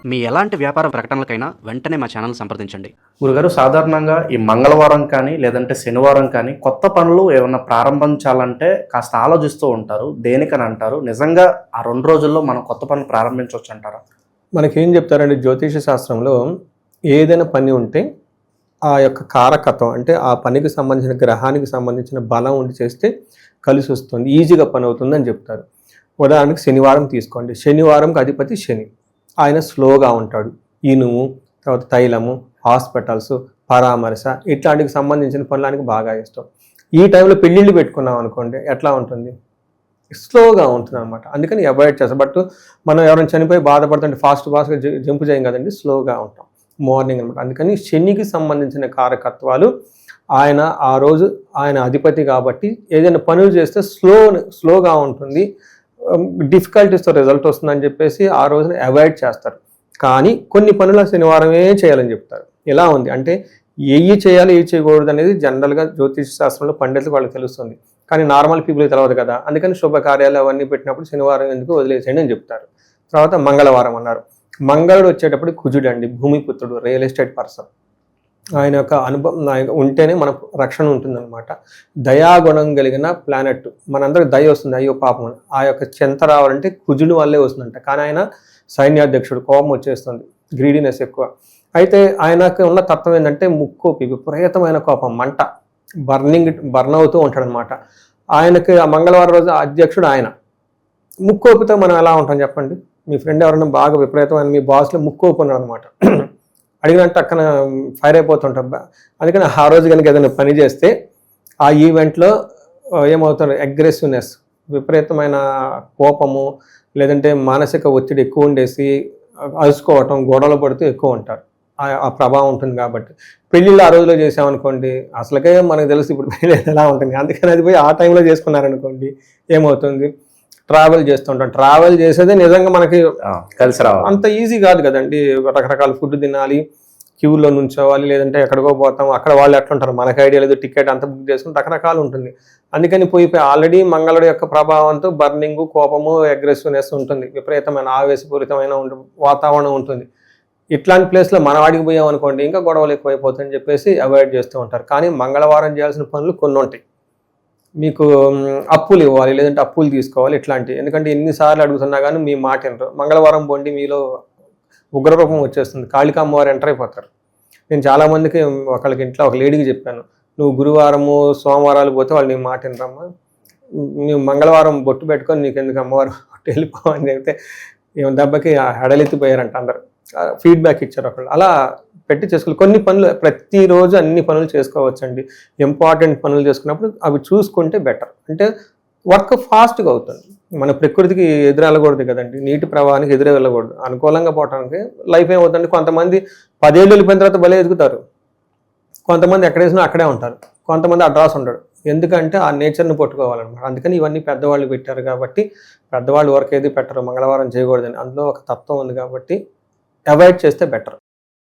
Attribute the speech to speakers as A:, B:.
A: మీ ఎలాంటి వ్యాపార ప్రకటనలకైనా వెంటనే మా ఛానల్ సంప్రదించండి.
B: గురుగారు, సాధారణంగా ఈ మంగళవారం కానీ లేదంటే శనివారం కానీ కొత్త పనులు ఏమన్నా ప్రారంభించాలంటే కాస్త ఆలోచిస్తూ ఉంటారు. దేనికని అంటారు? నిజంగా ఆ 2 రోజుల్లో మనం కొత్త పనులు ప్రారంభించవచ్చు అంటారా?
C: మనకేం చెప్తారంటే జ్యోతిష శాస్త్రంలో ఏదైనా పని ఉంటే ఆ యొక్క కారకత్వం అంటే ఆ పనికి సంబంధించిన గ్రహానికి సంబంధించిన బలం ఉండి చేస్తే కలిసి వస్తుంది, ఈజీగా పని అవుతుంది అని చెప్తారు. ఉదాహరణకు శనివారం తీసుకోండి. శనివారంకి అధిపతి శని, ఆయన స్లోగా ఉంటాడు. ఇనుము, తర్వాత తైలము, హాస్పిటల్స్, పరామర్శ ఇట్లాంటికి సంబంధించిన పనులకి బాగా ఇష్టం. ఈ టైంలో పెళ్ళిళ్ళు పెట్టుకున్నాం అనుకోండి, ఎట్లా ఉంటుంది? స్లోగా ఉంటుంది అనమాట. అందుకని అవాయిడ్ చేస్తాం. బట్ మనం ఎవరైనా చనిపోయి బాధపడుతుంటే ఫాస్ట్గా జంపు చేయం కదండి, స్లోగా ఉంటాం మార్నింగ్ అనమాట. అందుకని శనికి సంబంధించిన కారకత్వాలు ఆయన ఆ రోజు ఆయన అధిపతి కాబట్టి ఏదైనా పనులు చేస్తే స్లోగా ఉంటుంది, డిఫికల్టీస్తో రిజల్ట్ వస్తుందని చెప్పేసి ఆ రోజున అవాయిడ్ చేస్తారు. కానీ కొన్ని పనులు శనివారమే చేయాలని చెప్తారు. ఎలా ఉంది అంటే ఏవి చేయాలి ఏవి చేయకూడదు అనేది జనరల్గా జ్యోతిష శాస్త్రంలో పండితులకు వాళ్ళకి తెలుస్తుంది. కానీ నార్మల్ పీపుల్కి తెలియదు కదా. అందుకని శుభకార్యాలు అవన్నీ పెట్టినప్పుడు శనివారం ఎందుకు వదిలేసేయండి అని చెప్తారు. తర్వాత మంగళవారం అన్నారు. మంగళుడు వచ్చేటప్పుడు కుజుడు అండి, భూమిపుత్రుడు, రియల్ ఎస్టేట్ పర్సన్. ఆయన యొక్క అనుభవం ఉంటేనే మన రక్షణ ఉంటుందన్నమాట. దయాగుణం కలిగిన ప్లానెట్, మనందరికి దయ వస్తుంది, అయ్యో పాపం ఆ యొక్క చెంత రావాలంటే కుజుడు వల్లే వస్తుందంట. కానీ ఆయన సైన్యాధ్యక్షుడు, కోపం వచ్చేస్తుంది, గ్రీడీనెస్ ఎక్కువ. అయితే ఆయనకు ఉన్న తత్వం ఏంటంటే ముక్కోపి, విపరీతమైన కోపం, మంట, బర్న్ అవుతూ ఉంటాడనమాట. ఆయనకి ఆ మంగళవారం రోజు అధ్యక్షుడు ఆయన. ముక్కోపితో మనం ఎలా ఉంటాం చెప్పండి? మీ ఫ్రెండ్ ఎవరైనా బాగా విపరీతమైన మీ బాస్లో ముక్కోపు ఉన్నాడు అనమాట, అడిగినట్టు అక్కడ ఫైర్ అయిపోతుంటాం. అందుకని ఆ రోజు కనుక ఏదైనా పని చేస్తే ఆ ఈవెంట్లో ఏమవుతుంది, అగ్రెసివ్నెస్, విపరీతమైన కోపము, లేదంటే మానసిక ఒత్తిడి ఎక్కువ ఉండేసి అలుసుకోవటం, గొడవలు పడుతూ ఎక్కువ ఉంటారు. ఆ ప్రభావం ఉంటుంది. కాబట్టి పెళ్ళిళ్ళు ఆ రోజులో చేసామనుకోండి, అసలుకే మనకు తెలుసు ఇప్పుడు పెళ్ళి ఎలా ఉంటుంది. అందుకని అది పోయి ఆ టైంలో చేసుకున్నారనుకోండి ఏమవుతుంది, ట్రావెల్ చేస్తుంటాం. ట్రావెల్ చేసేదే నిజంగా మనకి
B: కలిసి రావాలి,
C: అంత ఈజీ కాదు కదండి. రకరకాల ఫుడ్ తినాలి, క్యూలో నుంచోవాలి, లేదంటే ఎక్కడికో పోతాం, అక్కడ వాళ్ళు ఎట్లుంటారు మనకు ఐడియా లేదు, టికెట్ అంతా బుక్ చేసుకుని రకరకాలు ఉంటుంది. అందుకని పోయి ఆల్రెడీ మంగళుడు యొక్క ప్రభావంతో బర్నింగ్, కోపము, అగ్రెసివ్నెస్ ఉంటుంది, విపరీతమైన ఆవేశపూరితమైన వాతావరణం ఉంటుంది. ఇట్లాంటి ప్లేస్లో మన వాడికి పోయాం అనుకోండి ఇంకా గొడవలు ఎక్కువైపోతాయని చెప్పేసి అవాయిడ్ చేస్తూ ఉంటారు. కానీ మంగళవారం చేయాల్సిన పనులు కొన్ని ఉంటాయి. మీకు అప్పులు ఇవ్వాలి, లేదంటే అప్పులు తీసుకోవాలి, ఇట్లాంటివి. ఎందుకంటే ఎన్నిసార్లు అడుగుతున్నా కానీ మీ మాట వినరు. మంగళవారం పోండి, మీలో ఉగ్రరూపం వచ్చేస్తుంది, కాళికామ్మవారు ఎంటర్ అయిపోతారు. నేను చాలామందికి ఒకళ్ళకి ఇంట్లో ఒక లేడీకి చెప్పాను, నువ్వు గురువారము సోమవారాలు పోతే వాళ్ళు నీ మాట వినరమ్మా, నువ్వు మంగళవారం బొట్టు పెట్టుకొని నీకు ఎందుకు అమ్మవారు వెళ్ళిపోవని చెప్తే దెబ్బకి హడలెత్తిపోయారంట అందరు. ఫీడ్బ్యాక్ ఇచ్చారు ఒకళ్ళు. అలా పెట్టి చేసుకోవాలి. కొన్ని పనులు ప్రతిరోజు అన్ని పనులు చేసుకోవచ్చండి. ఇంపార్టెంట్ పనులు చేసుకున్నప్పుడు అవి చూసుకుంటే బెటర్. అంటే వర్క్ ఫాస్ట్గా అవుతుంది. మన ప్రకృతికి ఎదురు వెళ్ళకూడదు కదండి, నీటి ప్రవాహానికి ఎదురే వెళ్ళకూడదు. అనుకూలంగా పోవడానికి లైఫ్ ఏమవుతుంది, కొంతమంది 10 ఏళ్ళు వెళ్ళిపోయిన తర్వాత భలే ఎదుగుతారు, కొంతమంది ఎక్కడేసినా అక్కడే ఉంటారు, కొంతమంది అడ్రాస్ ఉంటాడు. ఎందుకంటే ఆ నేచర్ని పట్టుకోవాలన్నమాట. అందుకని ఇవన్నీ పెద్దవాళ్ళు పెట్టారు కాబట్టి, పెద్దవాళ్ళు వర్క్ ఏది పెట్టరు మంగళవారం చేయకూడదని, అందులో ఒక తత్వం ఉంది కాబట్టి అవాయిడ్ చేస్తే బెటర్.